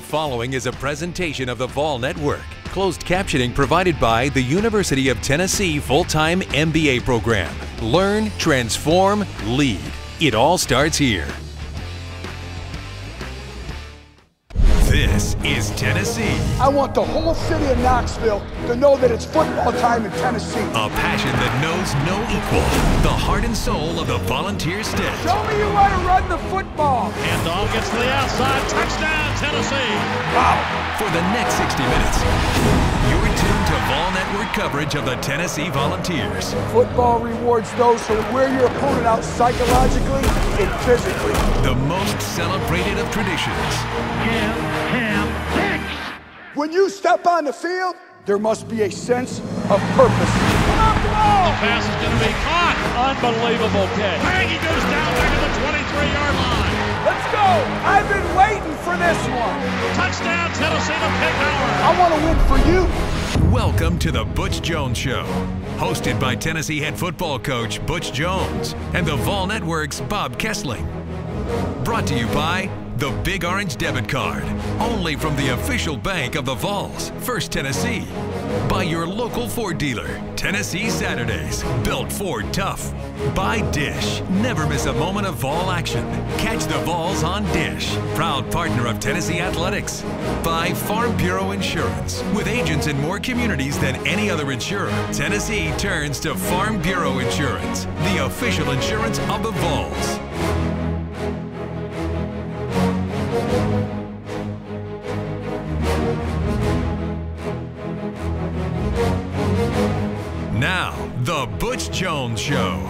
following is a presentation of the Vol Network. Closed captioning provided by the University of Tennessee full-time MBA program. Learn, transform, lead. It all starts here. This is Tennessee. I want the whole city of Knoxville to know that it's football time in Tennessee. A passion that knows no equal. The heart and soul of the Volunteer State. Show me you want to run the football. Handoff gets to the outside. Touchdown, Tennessee. Wow. For the next 60 minutes, you're tuned to Vol Network coverage of the Tennessee Volunteers. Football rewards those who wear your opponent out psychologically and physically. The most celebrated of traditions. When you step on the field, there must be a sense of purpose. The pass is going to be caught. Unbelievable catch. Bang, he goes down back at the 23-yard line. Let's go. I've been waiting for this one. Touchdown, Tennessee to Pick Howard. I want to win for you. Welcome to the Butch Jones Show. Hosted by Tennessee head football coach Butch Jones and the Vol Network's Bob Kessling. Brought to you by the Big Orange Debit Card, only from the official bank of the Vols, First Tennessee. By your local Ford dealer, Tennessee Saturdays, built Ford tough. By Dish, never miss a moment of Vol action. Catch the Vols on Dish, proud partner of Tennessee Athletics. By Farm Bureau Insurance, with agents in more communities than any other insurer, Tennessee turns to Farm Bureau Insurance, the official insurance of the Vols. Now, the Butch Jones Show.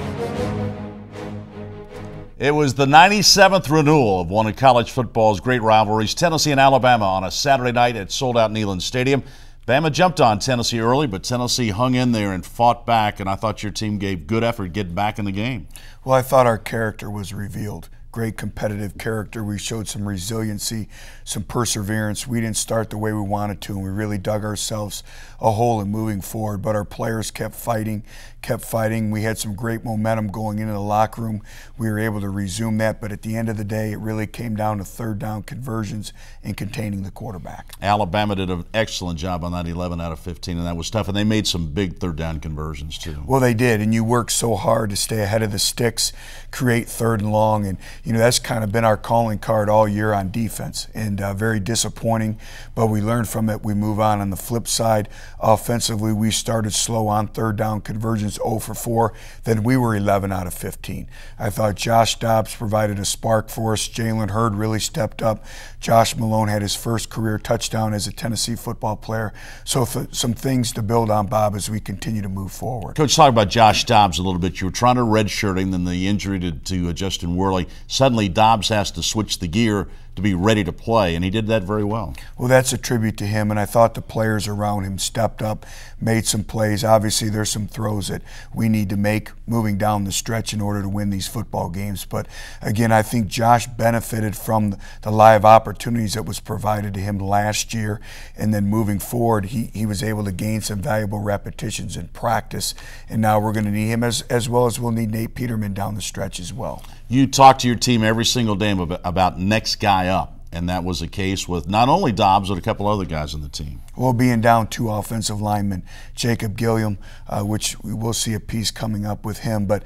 It was the 97th renewal of one of college football's great rivalries, Tennessee and Alabama, on a Saturday night at sold-out Neyland Stadium. Bama jumped on Tennessee early, but Tennessee hung in there and fought back, and I thought your team gave good effort getting back in the game. Well, I thought our character was revealed. Great competitive character. We showed some resiliency, some perseverance. We didn't start the way we wanted to, and we really dug ourselves a hole in moving forward. But our players kept fighting, kept fighting. We had some great momentum going into the locker room. We were able to resume that, but at the end of the day, it really came down to third down conversions and containing the quarterback. Alabama did an excellent job on that 11 out of 15, and that was tough. And they made some big third down conversions, too. Well, they did, and you worked so hard to stay ahead of the sticks, create third and long, and you know, that's kind of been our calling card all year on defense, and very disappointing, but we learned from it. We move on. On the flip side, offensively, we started slow on third down conversions, 0 for 4. Then we were 11 out of 15. I thought Josh Dobbs provided a spark for us. Jalen Hurd really stepped up. Josh Malone had his first career touchdown as a Tennessee football player. So some things to build on, Bob, as we continue to move forward. Coach, talk about Josh Dobbs a little bit. You were trying to redshirt him, then the injury to Justin Worley. Suddenly, Dobbs has to switch the gear to be ready to play, and he did that very well. Well, that's a tribute to him, and I thought the players around him stepped up, made some plays. Obviously, there's some throws that we need to make moving down the stretch in order to win these football games. But again, I think Josh benefited from the live opportunities that was provided to him last year, and then moving forward, he was able to gain some valuable repetitions in practice, and now we're going to need him as well as we'll need Nate Peterman down the stretch as well. You talk to your team every single day about next guy up, and that was the case with not only Dobbs, but a couple other guys on the team. Well, being down 2 offensive linemen, Jacob Gillum, which we will see a piece coming up with him, but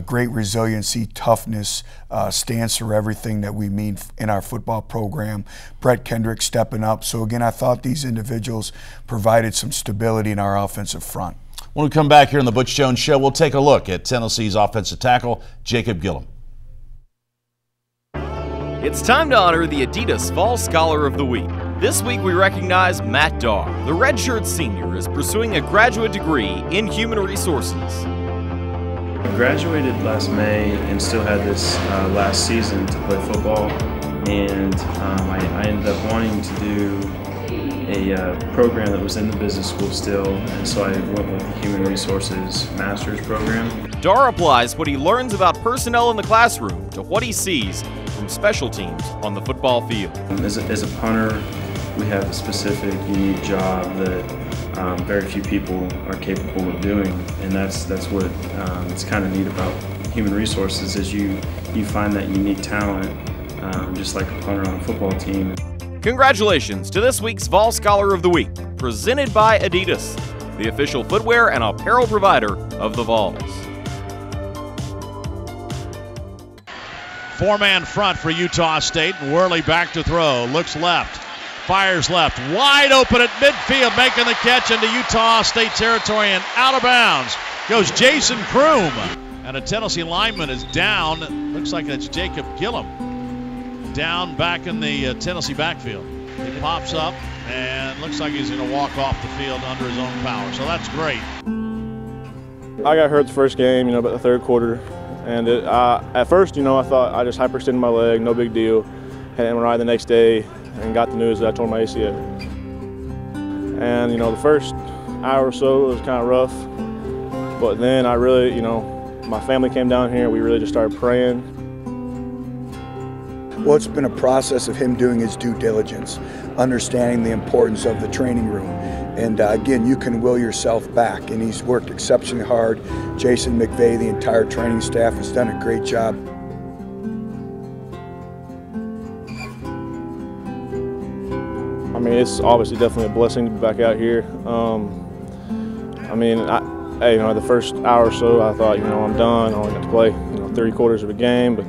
great resiliency, toughness, stands for everything that we mean in our football program. Brett Kendrick stepping up. So again, I thought these individuals provided some stability in our offensive front. When we come back here on the Butch Jones Show, we'll take a look at Tennessee's offensive tackle, Jacob Gillum. It's time to honor the Adidas Fall Scholar of the Week. This week we recognize Matt Darr. The redshirt senior is pursuing a graduate degree in human resources. I graduated last May and still had this last season to play football, and I ended up wanting to do a program that was in the business school still, and so I went with the Human Resources Master's program. Darr applies what he learns about personnel in the classroom to what he sees from special teams on the football field. As a punter, we have a specific, unique job that very few people are capable of doing, and that's what it's kind of neat about human resources is you find that unique talent, just like a punter on a football team. Congratulations to this week's Vol Scholar of the Week, presented by Adidas, the official footwear and apparel provider of the Vols. Four-man front for Utah State, and Worley back to throw. Looks left, fires left, wide open at midfield, making the catch into Utah State territory and out of bounds goes Jason Kroom. And a Tennessee lineman is down. Looks like that's Jacob Gillum. Down back in the Tennessee backfield. He pops up and looks like he's going to walk off the field under his own power. So that's great. I got hurt the first game, about the third quarter. And at first, I thought I just hyperextended my leg, no big deal. And went right the next day and got the news that I tore my ACL. And, the first hour or so was kind of rough. But then I really, my family came down here and we really just started praying. Well, it's been a process of him doing his due diligence, understanding the importance of the training room. And again, you can will yourself back, and he's worked exceptionally hard. Jason McVay, the entire training staff, has done a great job. I mean, it's obviously definitely a blessing to be back out here. The first hour or so, I thought, I'm done. I only got to play, 3 quarters of a game, but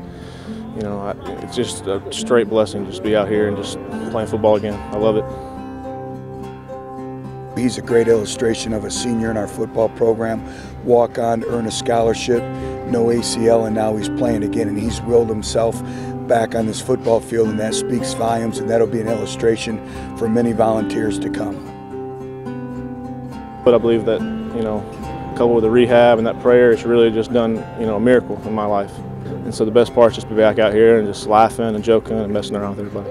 it's just a straight blessing just to be out here and just playing football again. I love it. He's a great illustration of a senior in our football program, walk on, earn a scholarship, no ACL, and now he's playing again, and he's willed himself back on this football field, and that speaks volumes, and that'll be an illustration for many volunteers to come. But I believe that, coupled with the rehab and that prayer, it's really just done, a miracle in my life. And so the best part is just to be back out here and just laughing and joking and messing around with everybody.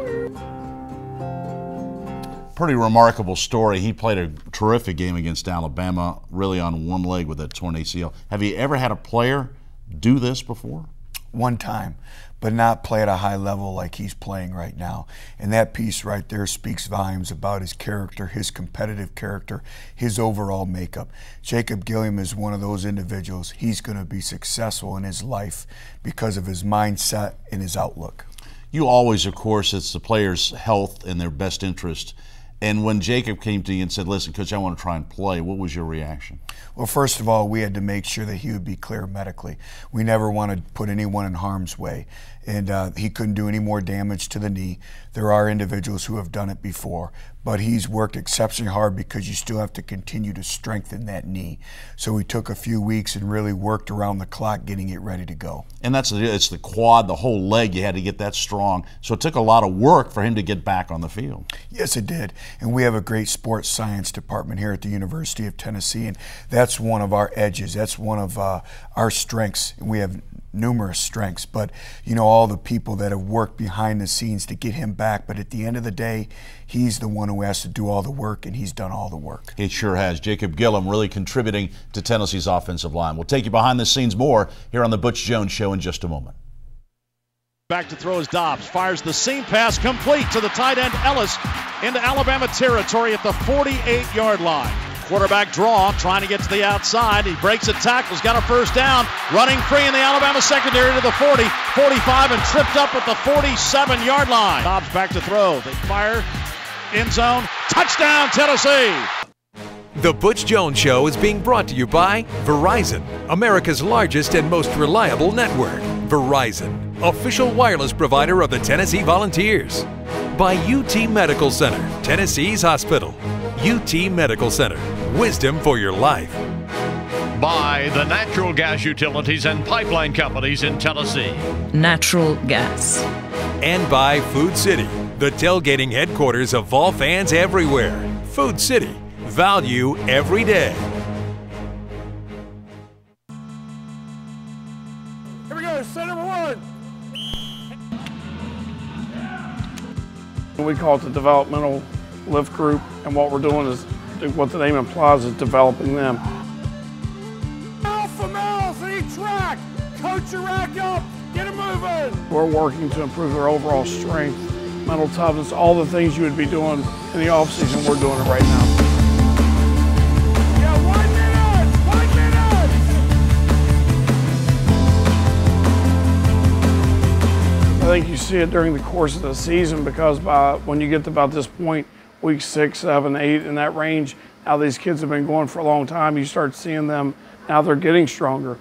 Pretty remarkable story. He played a terrific game against Alabama, really on one leg with that torn ACL. Have you ever had a player do this before? One time, but not play at a high level like he's playing right now. And that piece right there speaks volumes about his character, his competitive character, his overall makeup. Jacob Gillum is one of those individuals. He's going to be successful in his life because of his mindset and his outlook. You always, of course, it's the players' health and their best interest. And when Jacob came to you and said, listen, Coach, I want to try and play, what was your reaction? Well, first of all, we had to make sure that he would be clear medically. We never wanted to put anyone in harm's way. And he couldn't do any more damage to the knee. There are individuals who have done it before, but he's worked exceptionally hard because you still have to continue to strengthen that knee. So we took a few weeks and really worked around the clock getting it ready to go. And it's the quad, the whole leg, you had to get that strong. So it took a lot of work for him to get back on the field. Yes, it did. And we have a great sports science department here at the University of Tennessee, and that's one of our edges. That's one of our strengths. And we have numerous strengths, but all the people that have worked behind the scenes to get him back, but at the end of the day, he's the one who has to do all the work, and he's done all the work. It sure has. Jacob Gillum really contributing to Tennessee's offensive line. We'll take you behind the scenes more here on the Butch Jones Show in just a moment. Back to throw is Dobbs, fires the seam pass complete to the tight end Ellis into Alabama territory at the 48-yard line. Quarterback draw, trying to get to the outside. He breaks a tackle, he's got a first down, running free in the Alabama secondary to the 40, 45, and tripped up at the 47-yard line. Dobbs back to throw. They fire, end zone, touchdown Tennessee. The Butch Jones Show is being brought to you by Verizon, America's largest and most reliable network. Verizon, official wireless provider of the Tennessee Volunteers. By UT Medical Center, Tennessee's hospital. UT Medical Center, wisdom for your life. By the natural gas utilities and pipeline companies in Tennessee. Natural gas. And by Food City, the tailgating headquarters of Vol fans everywhere. Food City, value every day. Here we go, set number 1. We call it the developmental lift group, and what we're doing is, what the name implies, is developing them. Alpha males in each rack. Coach your rack up. Get them moving. We're working to improve their overall strength, mental toughness, all the things you would be doing in the off season. We're doing it right now. Yeah, 1 minute. 1 minute. think you see it during the course of the season, because when you get to about this point, week 6, 7, 8, in that range, now these kids have been going for a long time. You start seeing them, now they're getting stronger.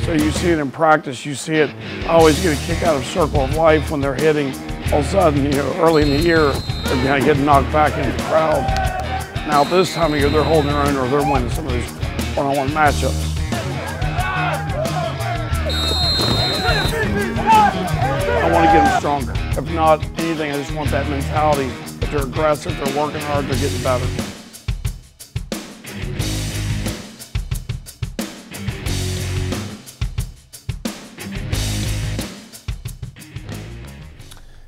So you see it in practice, you see it. I always get a kick out of Circle of Life when they're hitting. All of a sudden, you know, early in the year, they're going to get knocked back into the crowd. Now this time of year, they're holding their own, or they're winning some of these one-on-one matchups. I want to get them stronger. If not anything, I just want that mentality. If they're aggressive, they're working hard, they're getting better.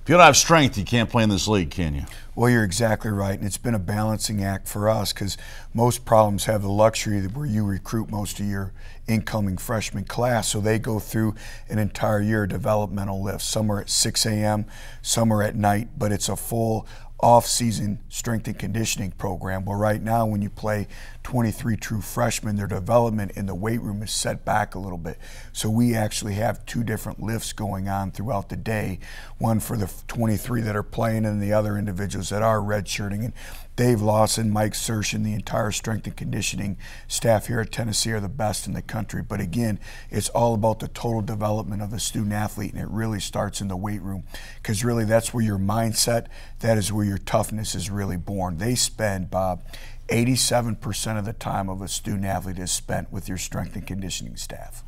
If you don't have strength, you can't play in this league, can you? Well, you're exactly right, and it's been a balancing act for us, because most programs have the luxury where you recruit most of your incoming freshman class, so they go through an entire year of developmental lifts. Some are at 6 a.m., some are at night, but it's a full off-season strength and conditioning program. Well, right now, when you play 23 true freshmen, their development in the weight room is set back a little bit. So we actually have 2 different lifts going on throughout the day, one for the 23 that are playing and the other individuals that are redshirting. And Dave Lawson, Mike Sershin, the entire strength and conditioning staff here at Tennessee are the best in the country. But again, it's all about the total development of the student athlete, and it really starts in the weight room, because really that's where your mindset, that is where your toughness is really born. They spend, Bob, 87% of the time of a student athlete is spent with your strength and conditioning staff.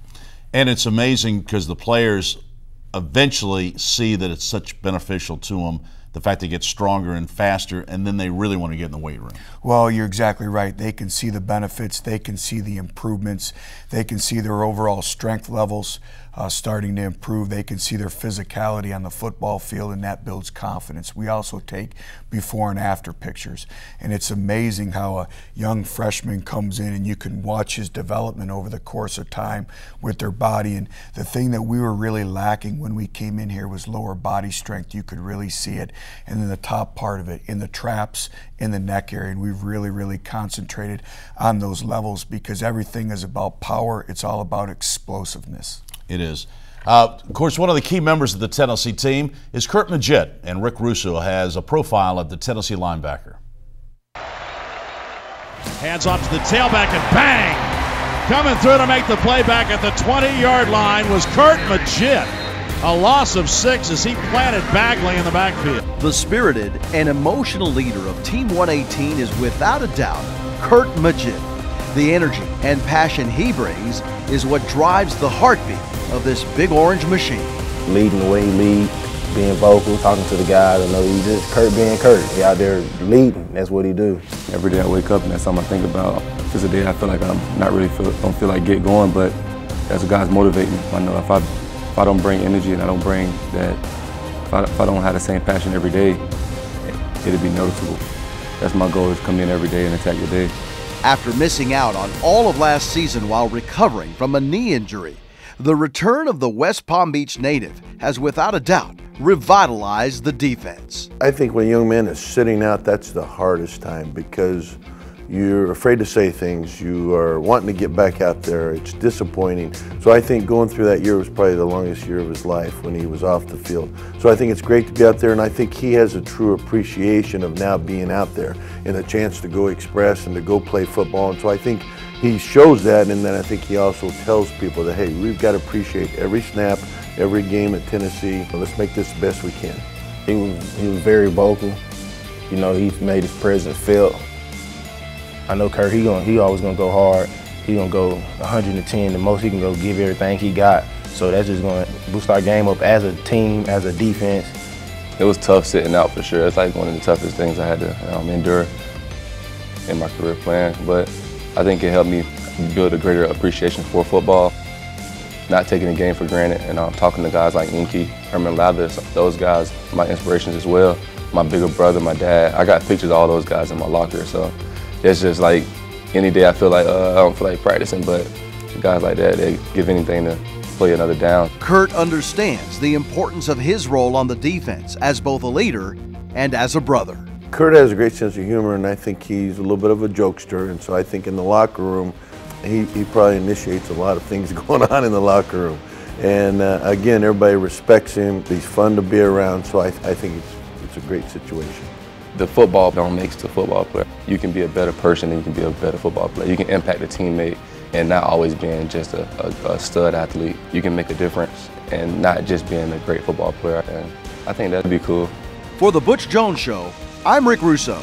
And it's amazing because the players eventually see that it's such beneficial to them, the fact they get stronger and faster, and then they really want to get in the weight room. Well, you're exactly right. They can see the benefits, they can see the improvements, they can see their overall strength levels starting to improve, they can see their physicality on the football field, and that builds confidence. We also take before and after pictures, and it's amazing how a young freshman comes in and you can watch his development over the course of time with their body. And the thing that we were really lacking when we came in here was lower body strength. You could really see it, and then the top part of it in the traps, in the neck area, and we've really concentrated on those levels, because everything is about power. It's all about explosiveness. It is. Of course, one of the key members of the Tennessee team is Kurt Maggett, and Rick Russo has a profile of the Tennessee linebacker. Hands off to the tailback, and bang! Coming through to make the play back at the 20-yard line was Kurt Maggett. A loss of 6 as he planted Bagley in the backfield. The spirited and emotional leader of Team 118 is without a doubt Kurt Maggett. The energy and passion he brings is what drives the heartbeat of this big orange machine. Leading the way he leads, being vocal, talking to the guys. I know he's just Kurt being Kurt. He out there leading. That's what he do. Every day I wake up and that's something I think about. There's a day I feel like I'm not really don't feel like get going, but as the guys motivate me. I know if I don't bring energy and I don't bring that, if I don't have the same passion every day, it'll be noticeable. That's my goal, is come in every day and attack your day. After missing out on all of last season while recovering from a knee injury, the return of the West Palm Beach native has without a doubt revitalized the defense. I think when a young man is sitting out, that's the hardest time, because you're afraid to say things. You are wanting to get back out there. It's disappointing. So I think going through that year was probably the longest year of his life when he was off the field. So I think it's great to be out there, and I think he has a true appreciation of now being out there and a chance to go express and to go play football. And so I think he shows that, and then I think he also tells people that, hey, we've got to appreciate every snap, every game at Tennessee. Let's make this the best we can. He was very vocal. You know, he made his presence felt. I know Kurt, he always gonna go hard. He gonna go 110. The most he can go give everything he got. So that's just gonna boost our game up as a team, as a defense. It was tough sitting out for sure. It's like one of the toughest things I had to endure in my career playing. But I think it helped me build a greater appreciation for football, not taking the game for granted, and talking to guys like Inky, Herman Lathers, those guys, my inspirations as well. My bigger brother, my dad. I got pictures of all those guys in my locker. So it's just like any day I feel like I don't feel like practicing, but guys like that, they give anything to play another down. Kurt understands the importance of his role on the defense as both a leader and as a brother. Kurt has a great sense of humor, and I think he's a little bit of a jokester, and so I think in the locker room, he probably initiates a lot of things going on in the locker room. And again, everybody respects him. He's fun to be around, so I think it's a great situation. The football don't make the football player. You can be a better person and you can be a better football player. You can impact a teammate and not always being just a stud athlete. You can make a difference and not just being a great football player. And I think that'd be cool. For the Butch Jones Show, I'm Rick Russo.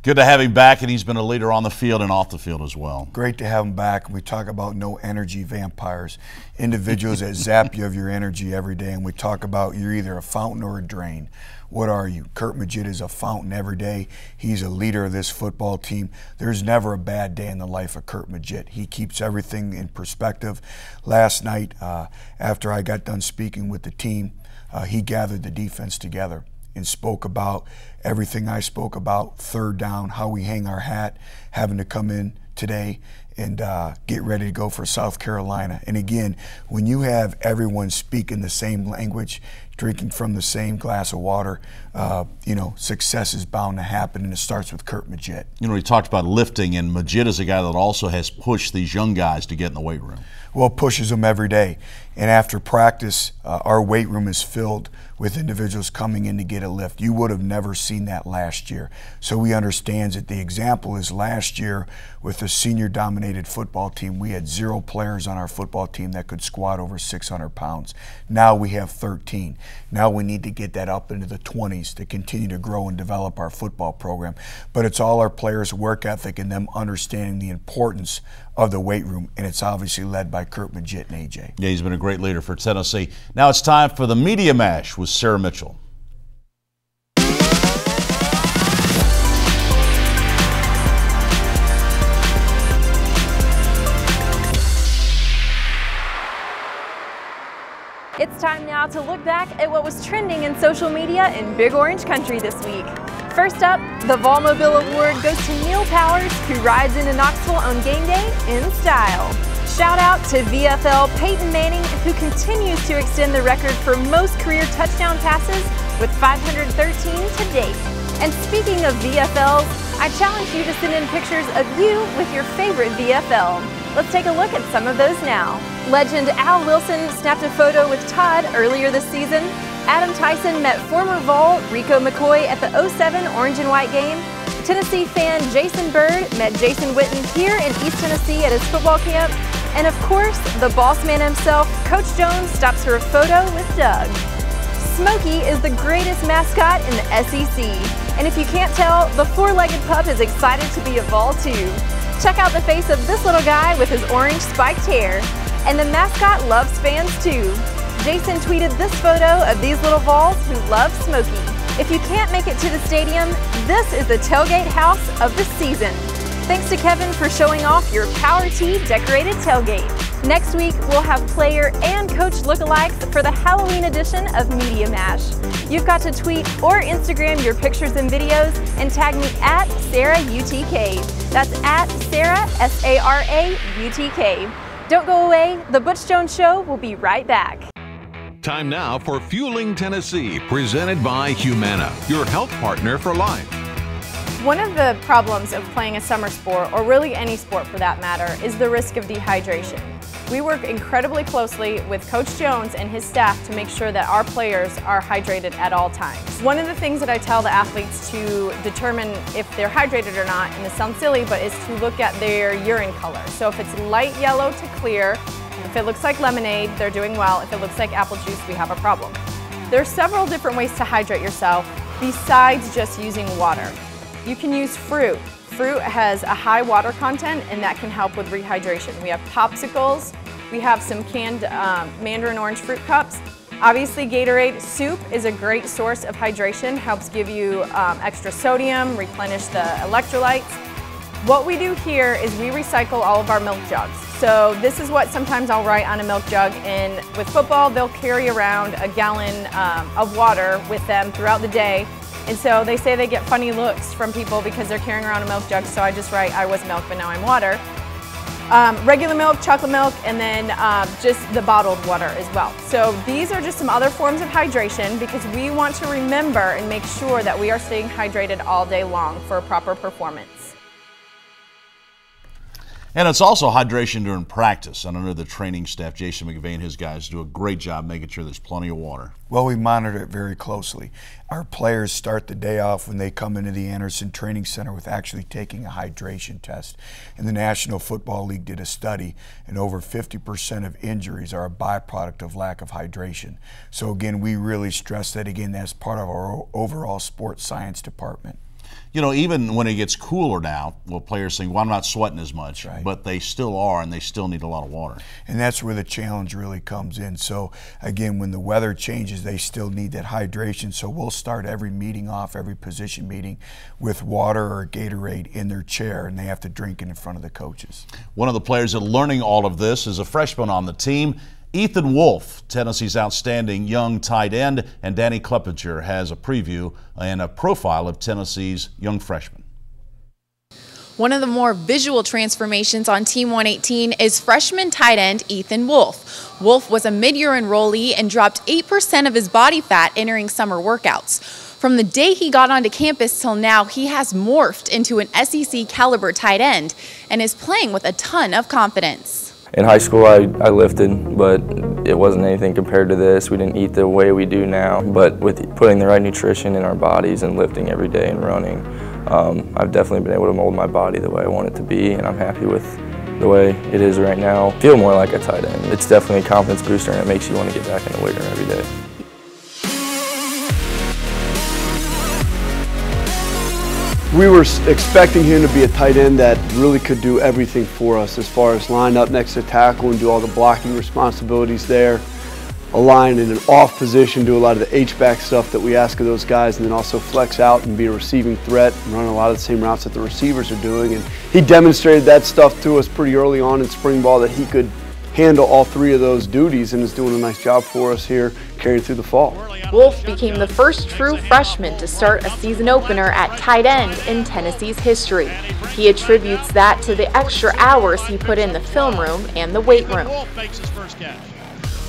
Good to have him back, and he's been a leader on the field and off the field as well. Great to have him back. We talk about no energy vampires, individuals that zap you of your energy every day, and we talk about you're either a fountain or a drain. What are you? Kurt Maggett is a fountain every day. He's a leader of this football team. There's never a bad day in the life of Kurt Maggett. He keeps everything in perspective. Last night, after I got done speaking with the team, he gathered the defense together and spoke about everything I spoke about, third down, how we hang our hat, having to come in today and get ready to go for South Carolina. And again, when you have everyone speaking the same language, drinking from the same glass of water, you know, success is bound to happen, and it starts with Kurt Maggett. You know, he talked about lifting, and Maggett is a guy that also has pushed these young guys to get in the weight room. Well, pushes them every day. And after practice, our weight room is filled with individuals coming in to get a lift. You would have never seen that last year. So he understands that the example is last year with the senior-dominated football team, we had 0 players on our football team that could squat over 600 pounds. Now we have 13. Now we need to get that up into the 20s to continue to grow and develop our football program. But it's all our players' work ethic and them understanding the importance of the weight room, and it's obviously led by Kurt Maggett and AJ. Yeah, he's been a great leader for Tennessee. Now it's time for the Media Mash with Sarah Mitchell. It's time now to look back at what was trending in social media in Big Orange Country this week. First up, the Volmobile Award goes to Neil Powers, who rides into Knoxville on game day in style. Shout out to VFL Peyton Manning, who continues to extend the record for most career touchdown passes with 513 to date. And speaking of VFLs, I challenge you to send in pictures of you with your favorite VFL. Let's take a look at some of those now. Legend Al Wilson snapped a photo with Todd earlier this season. Adam Tyson met former Vol Rico McCoy at the '07 Orange and White game. Tennessee fan Jason Bird met Jason Witten here in East Tennessee at his football camp. And of course, the boss man himself, Coach Jones, stops for a photo with Doug. Smokey is the greatest mascot in the SEC. And if you can't tell, the four-legged pup is excited to be a Vol too. Check out the face of this little guy with his orange spiked hair. And the mascot loves fans too. Jason tweeted this photo of these little Vols who love Smokey. If you can't make it to the stadium, this is the tailgate house of the season. Thanks to Kevin for showing off your Power Tee decorated tailgate. Next week, we'll have player and coach lookalikes for the Halloween edition of Media Mash. You've got to tweet or Instagram your pictures and videos and tag me at SarahUTK. That's at Sarah, SARAUTK. Don't go away. The Butch Jones Show will be right back. Time now for Fueling Tennessee, presented by Humana, your health partner for life. One of the problems of playing a summer sport, or really any sport for that matter, is the risk of dehydration. We work incredibly closely with Coach Jones and his staff to make sure that our players are hydrated at all times. One of the things that I tell the athletes to determine if they're hydrated or not, and this sounds silly, but is to look at their urine color. So if it's light yellow to clear, if it looks like lemonade, they're doing well. If it looks like apple juice, we have a problem. There's several different ways to hydrate yourself besides just using water. You can use fruit. Fruit has a high water content, and that can help with rehydration. We have popsicles. We have some canned mandarin orange fruit cups. Obviously, Gatorade soup is a great source of hydration, helps give you extra sodium, replenish the electrolytes. What we do here is we recycle all of our milk jugs. So this is what sometimes I'll write on a milk jug, and with football, they'll carry around a gallon of water with them throughout the day. And so they say they get funny looks from people because they're carrying around a milk jug, so I just write, I was milk, but now I'm water. regular milk, chocolate milk, and then just the bottled water as well. So these are just some other forms of hydration because we want to remember and make sure that we are staying hydrated all day long for proper performance. And it's also hydration during practice. And under the training staff, Jason McVay and his guys do a great job making sure there's plenty of water. Well, we monitor it very closely. Our players start the day off when they come into the Anderson Training Center with actually taking a hydration test. And the National Football League did a study, and over 50% of injuries are a byproduct of lack of hydration. So again, we really stress that again, that's part of our overall sports science department. You know, even when it gets cooler now, well, players think, well, I'm not sweating as much, right. But they still are, and they still need a lot of water. And that's where the challenge really comes in. So, again, when the weather changes, they still need that hydration. So we'll start every meeting off, every position meeting, with water or Gatorade in their chair, and they have to drink it in front of the coaches. One of the players that are learning all of this is a freshman on the team, Ethan Wolf, Tennessee's outstanding young tight end, and Danny Kleppinger has a preview and a profile of Tennessee's young freshman. One of the more visual transformations on Team 118 is freshman tight end Ethan Wolf. Wolf was a mid-year enrollee and dropped 8% of his body fat entering summer workouts. From the day he got onto campus till now, he has morphed into an SEC caliber tight end and is playing with a ton of confidence. In high school, I lifted, but it wasn't anything compared to this. We didn't eat the way we do now, but with putting the right nutrition in our bodies and lifting every day and running, I've definitely been able to mold my body the way I want it to be, and I'm happy with the way it is right now. I feel more like a tight end. It's definitely a confidence booster, and it makes you want to get back in the weight room every day. We were expecting him to be a tight end that really could do everything for us as far as line up next to tackle and do all the blocking responsibilities there, align in an off position, do a lot of the H-back stuff that we ask of those guys, and then also flex out and be a receiving threat and run a lot of the same routes that the receivers are doing. And he demonstrated that stuff to us pretty early on in spring ball, that he could handle all three of those duties, and is doing a nice job for us here carrying through the fall. Wolf became the first true freshman to start a season opener at tight end in Tennessee's history. He attributes that to the extra hours he put in the film room and the weight room.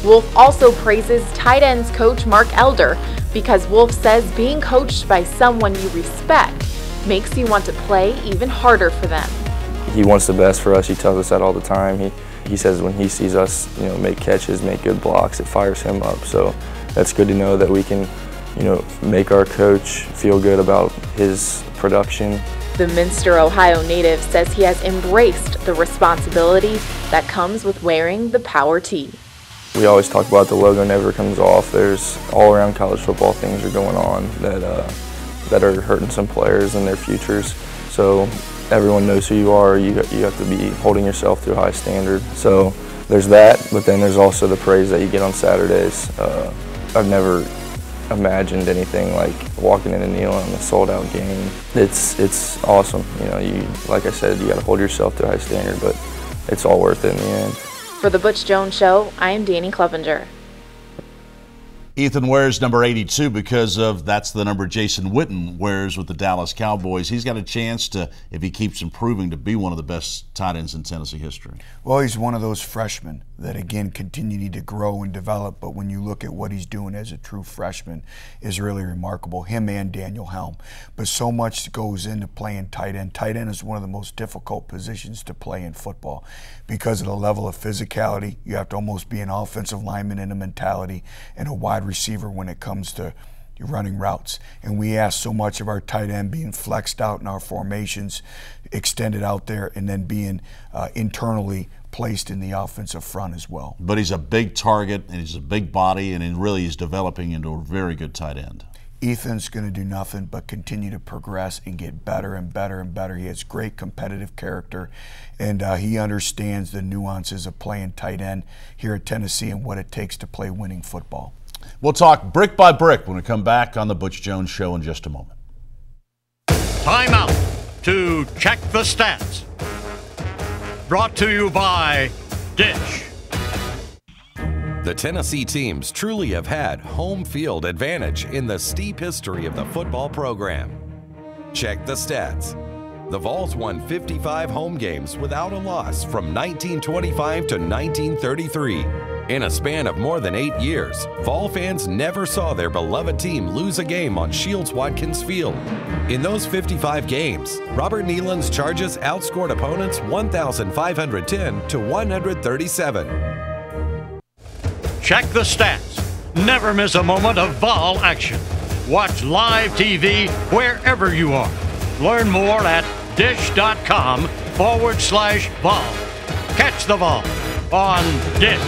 Wolf also praises tight ends coach Mark Elder because Wolf says being coached by someone you respect makes you want to play even harder for them. He wants the best for us. He tells us that all the time. He says when he sees us, make catches, make good blocks, it fires him up. So that's good to know that we can, make our coach feel good about his production. The Minster, Ohio native says he has embraced the responsibility that comes with wearing the Power T. We always talk about the logo never comes off. There's all around college football things are going on that are hurting some players and their futures. So everyone knows who you are. You have to be holding yourself to a high standard. So there's that, but then there's also the praise that you get on Saturdays. I've never imagined anything like walking in and kneeling on a sold-out game. It's awesome. Like I said, you got to hold yourself to a high standard, but it's all worth it in the end. For the Butch Jones Show, I am Danny Kleppinger. Ethan wears number 82 because that's the number Jason Witten wears with the Dallas Cowboys. He's got a chance to, if he keeps improving, to be one of the best tight ends in Tennessee history. Well, he's one of those freshmen that, again, continue to grow and develop, but when you look at what he's doing as a true freshman is really remarkable, him and Daniel Helm. But so much goes into playing tight end. Tight end is one of the most difficult positions to play in football because of the level of physicality. You have to almost be an offensive lineman in a mentality and a wide receiver when it comes to running routes. And we ask so much of our tight end being flexed out in our formations, extended out there, and then being internally placed in the offensive front as well. But he's a big target, and he's a big body, and really he's developing into a very good tight end. Ethan's going to do nothing but continue to progress and get better and better and better. He has great competitive character, and he understands the nuances of playing tight end here at Tennessee and what it takes to play winning football. We'll talk brick by brick when we come back on the Butch Jones Show in just a moment. Time out to check the stats. Brought to you by Dish. The Tennessee teams truly have had home field advantage in the steep history of the football program. Check the stats. The Vols won 55 home games without a loss from 1925 to 1933. In a span of more than 8 years, Vol fans never saw their beloved team lose a game on Shields-Watkins Field. In those 55 games, Robert Neyland's Chargers outscored opponents 1,510 to 137. Check the stats. Never miss a moment of Vol action. Watch live TV wherever you are. Learn more at dish.com/Vol. Catch the Vol on Dish.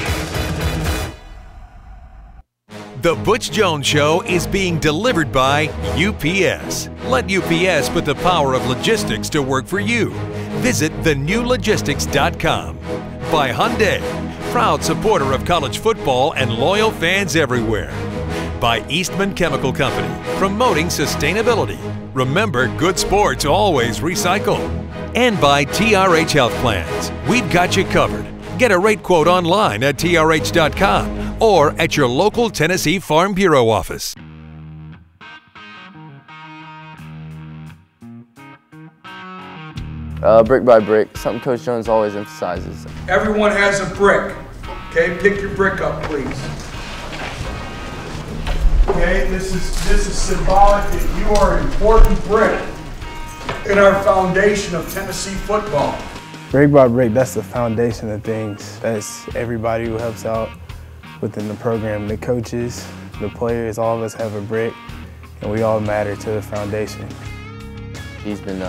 The Butch Jones Show is being delivered by UPS. Let UPS put the power of logistics to work for you. Visit thenewlogistics.com. By Hyundai, proud supporter of college football and loyal fans everywhere. By Eastman Chemical Company, promoting sustainability. Remember, good sports always recycle. And by TRH Health Plans. We've got you covered. Get a rate quote online at trh.com or at your local Tennessee Farm Bureau office. Brick by brick, something Coach Jones always emphasizes. Everyone has a brick. Okay, pick your brick up, please. Okay, this is symbolic that you are an important brick in our foundation of Tennessee football. Brick by brick, that's the foundation of things. That's everybody who helps out within the program. The coaches, the players, all of us have a brick, and we all matter to the foundation. He's been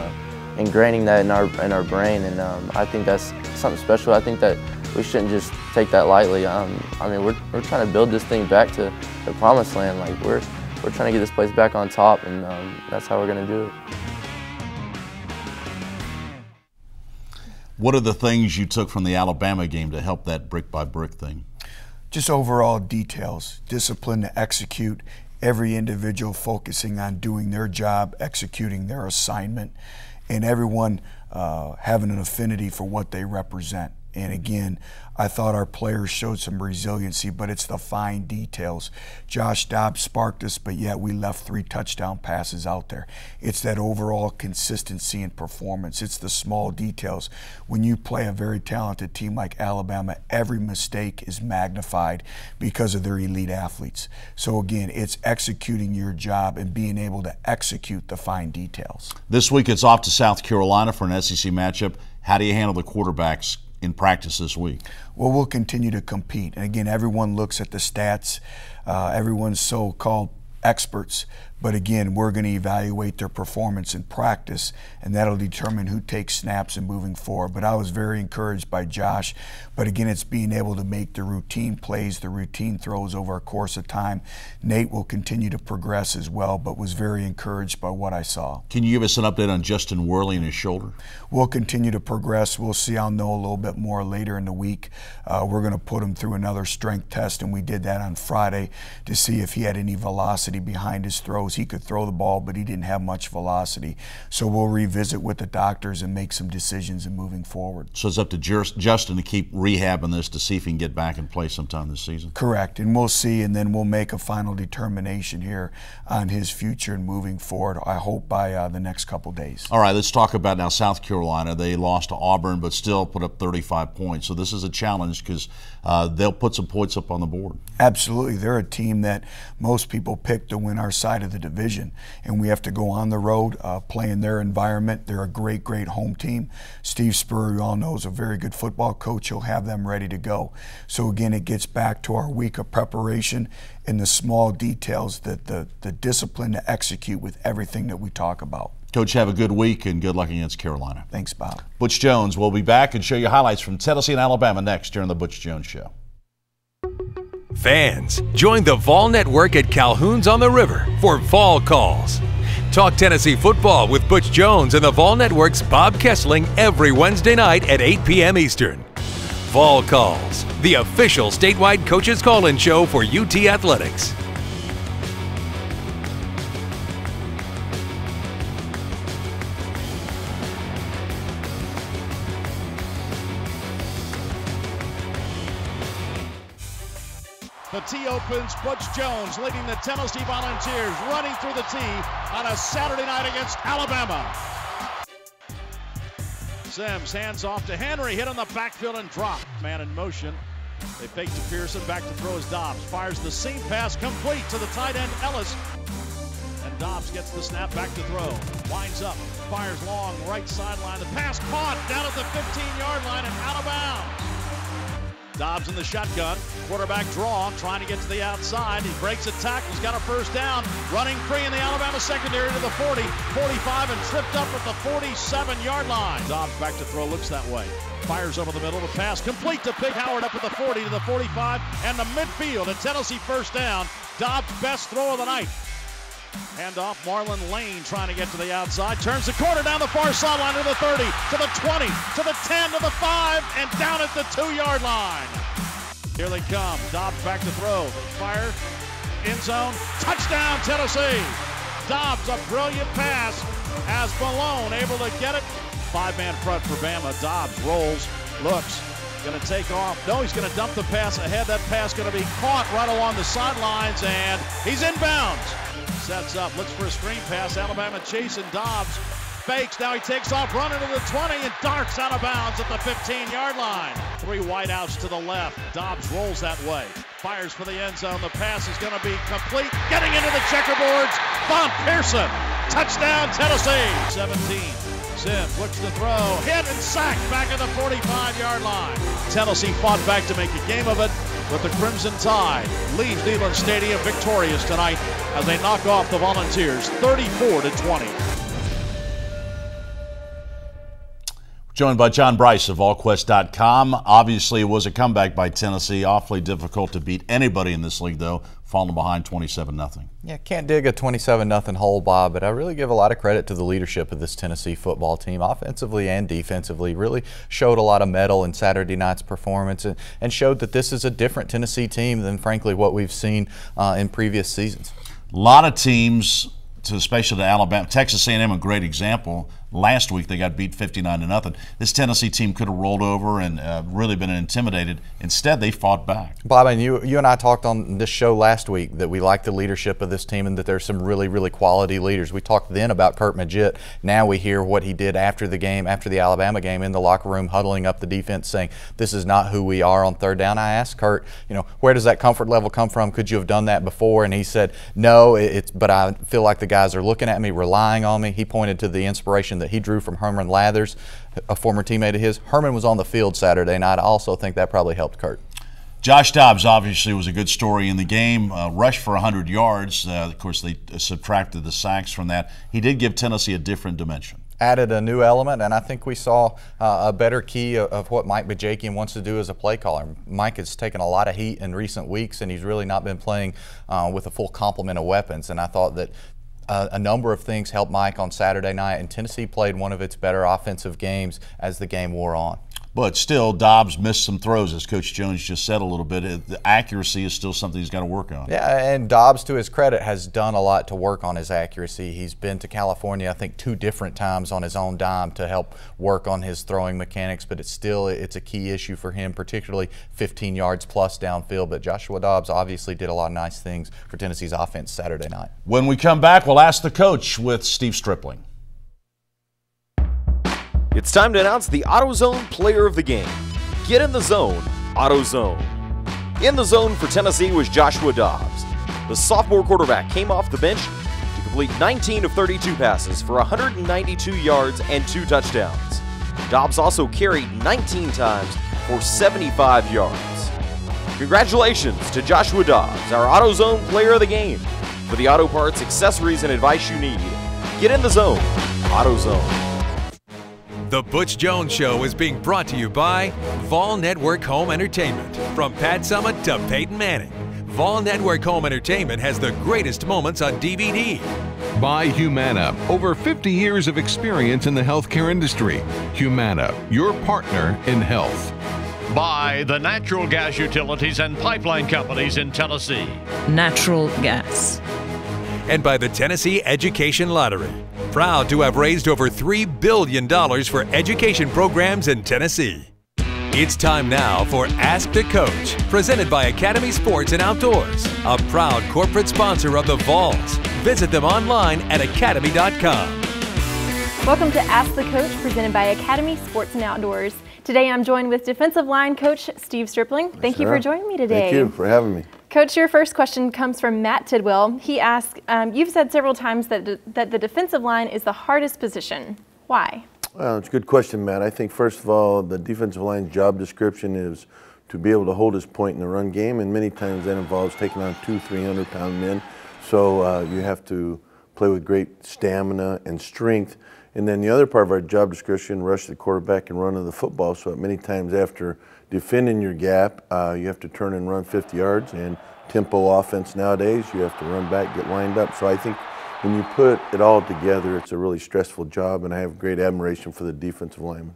ingraining that in our brain, and I think that's something special. I think that we shouldn't just take that lightly. I mean, we're trying to build this thing back to the promised land. Like we're trying to get this place back on top, and that's how we're going to do it. What are the things you took from the Alabama game to help that brick by brick thing? Just overall details, discipline to execute, every individual focusing on doing their job, executing their assignment, and everyone having an affinity for what they represent. And again, I thought our players showed some resiliency, but it's the fine details. Josh Dobbs sparked us, but yet we left 3 touchdown passes out there. It's that overall consistency in performance. It's the small details. When you play a very talented team like Alabama, every mistake is magnified because of their elite athletes. So again, it's executing your job and being able to execute the fine details. This week it's off to South Carolina for an SEC matchup. How do you handle the quarterbacks in practice this week? Well, we'll continue to compete. And again, everyone looks at the stats. Everyone's so-called experts. But again, we're going to evaluate their performance in practice, and that'll determine who takes snaps and moving forward. But I was very encouraged by Josh. But again, it's being able to make the routine plays, the routine throws over a course of time. Nate will continue to progress as well, but was very encouraged by what I saw. Can you give us an update on Justin Worley and his shoulder? We'll continue to progress. We'll see. I'll know a little bit more later in the week. We're going to put him through another strength test, and we did that on Friday to see if he had any velocity behind his throws. He could throw the ball, but he didn't have much velocity. So we'll revisit with the doctors and make some decisions in moving forward. So it's up to Justin to keep rehabbing this to see if he can get back and play sometime this season? Correct, and we'll see, and then we'll make a final determination here on his future and moving forward, I hope by the next couple days. All right, let's talk about now South Carolina. They lost to Auburn, but still put up 35 points. So this is a challenge because they'll put some points up on the board. Absolutely. They're a team that most people pick to win our side of the division, and we have to go on the road, play in their environment. They're a great, great home team. Steve Spurrier, you all know, is a very good football coach. He'll have them ready to go. So again, it gets back to our week of preparation and the small details, the discipline to execute with everything that we talk about. Coach, have a good week and good luck against Carolina. Thanks, Bob. Butch Jones will be back and show you highlights from Tennessee and Alabama next during the Butch Jones Show. Fans, join the Vol Network at Calhoun's on the River for Vol Calls. Talk Tennessee football with Butch Jones and the Vol Network's Bob Kessling every Wednesday night at 8 p.m. Eastern. Vol Calls, the official statewide coaches call-in show for UT Athletics. The tee opens, Butch Jones leading the Tennessee Volunteers, running through the tee on a Saturday night against Alabama. Sims hands off to Henry, hit on the backfield and drop. Man in motion. They fake to Pearson, back to throw as Dobbs. Fires the seam pass complete to the tight end Ellis. And Dobbs gets the snap, back to throw. Winds up, fires long, right sideline. The pass caught down at the 15-yard line and out of bounds. Dobbs in the shotgun, quarterback draw, trying to get to the outside. He breaks a tackle, he's got a first down, running free in the Alabama secondary to the 40, 45, and tripped up at the 47-yard line. Dobbs back to throw, looks that way. Fires over the middle, the pass complete to Pig Howard up at the 40 to the 45, and the midfield, a Tennessee first down. Dobbs' best throw of the night. Hand off, Marlon Lane trying to get to the outside. Turns the corner down the far sideline to the 30, to the 20, to the 10, to the 5, and down at the 2-yard line. Here they come. Dobbs back to throw. Fire, end zone, touchdown Tennessee. Dobbs, a brilliant pass as Malone able to get it. 5-man front for Bama. Dobbs rolls, looks, going to take off. No, he's going to dump the pass ahead. That pass going to be caught right along the sidelines, and he's inbounds. Sets up, looks for a screen pass. Alabama chasing Dobbs. Fakes, now he takes off, running to the 20 and darts out of bounds at the 15-yard line. 3 wideouts to the left. Dobbs rolls that way. Fires for the end zone. The pass is going to be complete. Getting into the checkerboards. Von Pearson. Touchdown, Tennessee. 17. Sims looks to throw. Hit and sacked back at the 45-yard line. Tennessee fought back to make a game of it, but the Crimson Tide leaves Neyland Stadium victorious tonight as they knock off the Volunteers 34-20. Joined by John Bryce of AllQuest.com. Obviously, it was a comeback by Tennessee. Awfully difficult to beat anybody in this league, though, falling behind 27-0. Yeah, can't dig a 27-0 hole, Bob, but I really give a lot of credit to the leadership of this Tennessee football team, offensively and defensively. Really showed a lot of mettle in Saturday night's performance and showed that this is a different Tennessee team than, frankly, what we've seen in previous seasons. A lot of teams, especially to Alabama, Texas A&M, a great example. Last week they got beat 59-0. This Tennessee team could have rolled over and really been intimidated. Instead, they fought back. Bob, and you and I talked on this show last week that we like the leadership of this team and that there's some really, really quality leaders. We talked then about Kurt Maggett. Now we hear what he did after the game, after the Alabama game, in the locker room, huddling up the defense, saying, this is not who we are on third down. I asked Kurt, where does that comfort level come from? Could you have done that before? And he said, no, but I feel like the guys are looking at me, relying on me. He pointed to the inspiration that he drew from Herman Lathers, a former teammate of his. Herman was on the field Saturday night. I also think that probably helped Kurt. Josh Dobbs obviously was a good story in the game. Rushed for 100 yards. Of course, they subtracted the sacks from that. He did give Tennessee a different dimension. Added a new element, and I think we saw a better key of what Mike Bajakian wants to do as a play caller. Mike has taken a lot of heat in recent weeks, and he's really not been playing with a full complement of weapons. And I thought that a number of things helped Mike on Saturday night, and Tennessee played one of its better offensive games as the game wore on. But still, Dobbs missed some throws, as Coach Jones just said a little bit. The accuracy is still something he's got to work on. Yeah, and Dobbs, to his credit, has done a lot to work on his accuracy. He's been to California, I think, 2 different times on his own dime to help work on his throwing mechanics, but it's a key issue for him, particularly 15 yards plus downfield. But Joshua Dobbs obviously did a lot of nice things for Tennessee's offense Saturday night. When we come back, we'll ask the coach with Steve Stripling. It's time to announce the AutoZone player of the game. Get in the zone, AutoZone. In the zone for Tennessee was Joshua Dobbs. The sophomore quarterback came off the bench to complete 19 of 32 passes for 192 yards and 2 touchdowns. Dobbs also carried 19 times for 75 yards. Congratulations to Joshua Dobbs, our AutoZone player of the game. For the auto parts, accessories, and advice you need, get in the zone, AutoZone. The Butch Jones Show is being brought to you by Vol Network Home Entertainment. From Pat Summitt to Peyton Manning, Vol Network Home Entertainment has the greatest moments on DVD. By Humana, over 50 years of experience in the healthcare industry. Humana, your partner in health. By the natural gas utilities and pipeline companies in Tennessee. Natural gas. And by the Tennessee Education Lottery. Proud to have raised over $3 billion for education programs in Tennessee. It's time now for Ask the Coach, presented by Academy Sports and Outdoors, a proud corporate sponsor of the Vols. Visit them online at academy.com. Welcome to Ask the Coach, presented by Academy Sports and Outdoors. Today I'm joined with defensive line coach Steve Stripling. Thank you for joining me today. Thank you for having me. Coach, your first question comes from Matt Tidwell. He asks, you've said several times that the defensive line is the hardest position. Why? Well, it's a good question, Matt. I think, first of all, the defensive line's job description is to be able to hold his point in the run game, and many times that involves taking on 200-300-pound men. So you have to play with great stamina and strength. And then the other part of our job description, rush the quarterback and run to the football. So many times after defending your gap, you have to turn and run 50 yards. And tempo offense nowadays, you have to run back, get lined up. So I think when you put it all together, it's a really stressful job, and I have great admiration for the defensive lineman.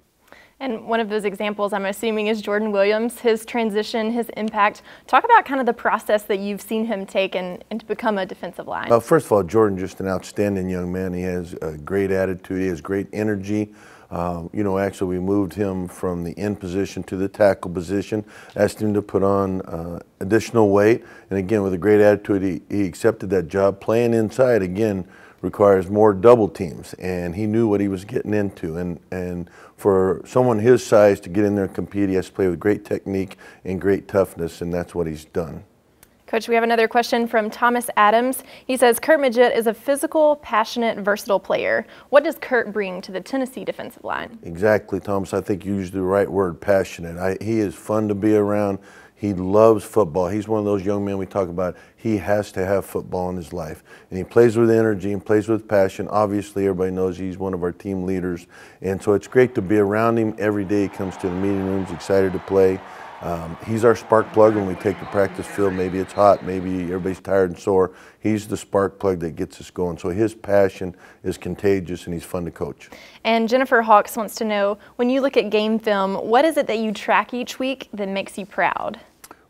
And one of those examples, I'm assuming, is Jordan Williams, his transition, his impact. Talk about kind of the process that you've seen him take and to become a defensive line. Well, first of all, Jordan, just an outstanding young man. He has a great attitude. He has great energy. You know, actually, we moved him from the end position to the tackle position, asked him to put on additional weight. And again, with a great attitude, he accepted that job. Playing inside, again, requires more double teams, and he knew what he was getting into. And for someone his size to get in there and compete, he has to play with great technique and great toughness, and that's what he's done. Coach, we have another question from Thomas Adams. He says, Kurt Maggett is a physical, passionate, versatile player. What does Kurt bring to the Tennessee defensive line? Exactly, Thomas. I think you used the right word, passionate. He is fun to be around. He loves football. He's one of those young men we talk about. He has to have football in his life. And he plays with energy and plays with passion. Obviously, everybody knows he's one of our team leaders. And so it's great to be around him every day. He comes to the meeting rooms, excited to play. He's our spark plug when we take the practice field. Maybe it's hot, maybe everybody's tired and sore. He's the spark plug that gets us going. So his passion is contagious, and he's fun to coach. And Jennifer Hawks wants to know, when you look at game film, what is it that you track each week that makes you proud?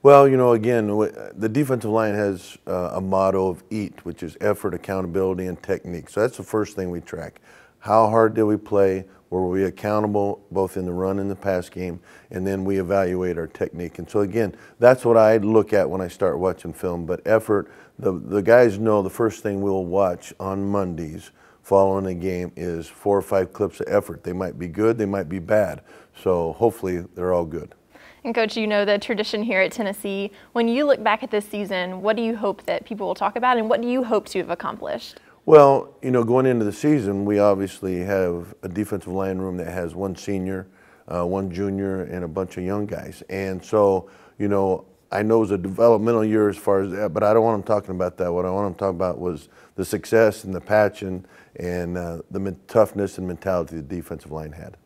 Well, you know, again, the defensive line has a motto of EAT, which is effort, accountability, and technique. So that's the first thing we track. How hard did we play? Were we accountable both in the run and the pass game? And then we evaluate our technique. And so again, that's what I look at when I start watching film. But effort, the guys know the first thing we'll watch on Mondays following a game is 4 or 5 clips of effort. They might be good, they might be bad. So hopefully they're all good. And Coach, you know the tradition here at Tennessee. When you look back at this season, what do you hope that people will talk about, and what do you hope to have accomplished? Well, you know, going into the season, we obviously have a defensive line room that has 1 senior, 1 junior, and a bunch of young guys. And so, you know, I know it was a developmental year as far as that, but I don't want them talking about that. What I want them talking about was the success and the passion and the toughness and mentality the defensive line had.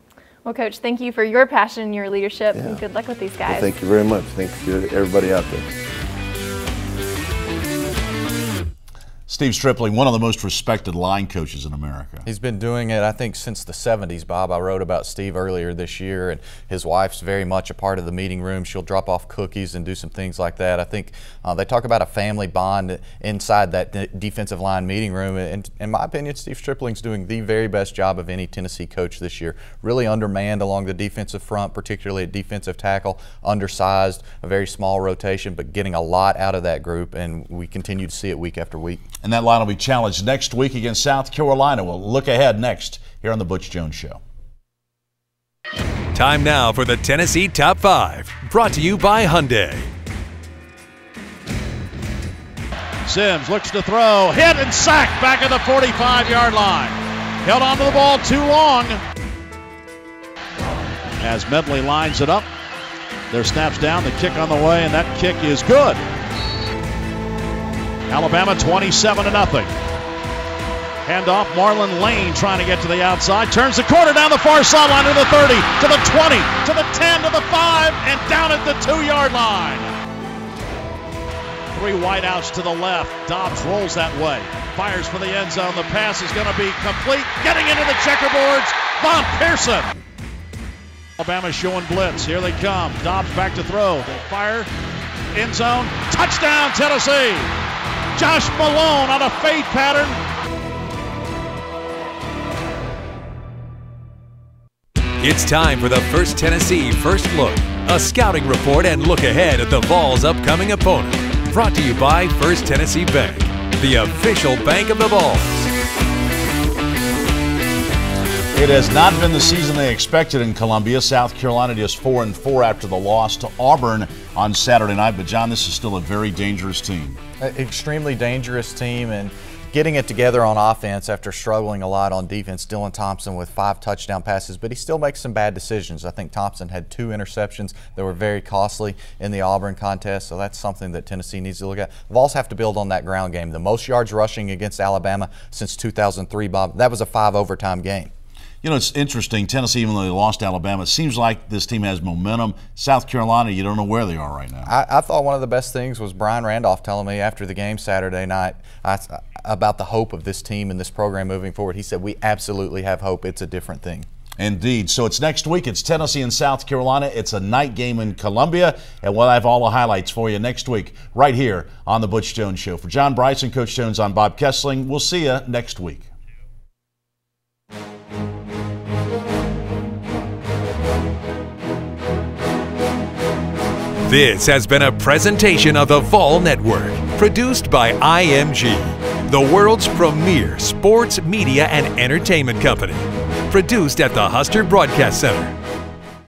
Well, Coach, thank you for your passion and your leadership, and good luck with these guys. Well, thank you very much. Thank you to everybody out there. Steve Stripling, one of the most respected line coaches in America. He's been doing it, I think, since the 70s, Bob. I wrote about Steve earlier this year, and his wife's very much a part of the meeting room. She'll drop off cookies and do some things like that. I think they talk about a family bond inside that defensive line meeting room, and in my opinion, Steve Stripling's doing the very best job of any Tennessee coach this year. Really undermanned along the defensive front, particularly at defensive tackle, undersized, a very small rotation, but getting a lot out of that group, and we continue to see it week after week. And that line will be challenged next week against South Carolina. We'll look ahead next here on the Butch Jones Show. Time now for the Tennessee Top 5, brought to you by Hyundai. Sims looks to throw, hit and sacked back at the 45-yard line. Held onto the ball too long. As Medley lines it up, their snaps down, the kick on the way, and that kick is good. Alabama 27-0. Handoff, Marlon Lane trying to get to the outside. Turns the corner down the far sideline to the 30, to the 20, to the 10, to the 5, and down at the 2-yard line. 3 wideouts to the left. Dobbs rolls that way. Fires for the end zone. The pass is going to be complete. Getting into the checkerboards, Von Pearson. Alabama showing blitz. Here they come. Dobbs back to throw. They fire. End zone. Touchdown, Tennessee. Josh Malone on a fade pattern. It's time for the First Tennessee First Look, a scouting report and look ahead at the Vols' upcoming opponent. Brought to you by First Tennessee Bank, the official bank of the Vols. It has not been the season they expected in Columbia. South Carolina just 4-4 after the loss to Auburn on Saturday night. But, John, this is still a very dangerous team. Extremely dangerous team, and getting it together on offense after struggling a lot on defense. Dylan Thompson with 5 touchdown passes, but he still makes some bad decisions. I think Thompson had 2 interceptions that were very costly in the Auburn contest, so that's something that Tennessee needs to look at. Vols have to build on that ground game. The most yards rushing against Alabama since 2003, Bob. That was a 5 overtime game. You know, it's interesting. Tennessee, even though they lost Alabama, it seems like this team has momentum. South Carolina, you don't know where they are right now. I thought one of the best things was Brian Randolph telling me after the game Saturday night about the hope of this team and this program moving forward. He said, we absolutely have hope. It's a different thing. Indeed. So it's next week. It's Tennessee and South Carolina. It's a night game in Columbia, and we'll have all the highlights for you next week right here on The Butch Jones Show. For John Bryce and Coach Jones, I'm Bob Kessling. We'll see you next week. This has been a presentation of the Vol Network, produced by IMG, the world's premier sports, media, and entertainment company. Produced at the Huster Broadcast Center.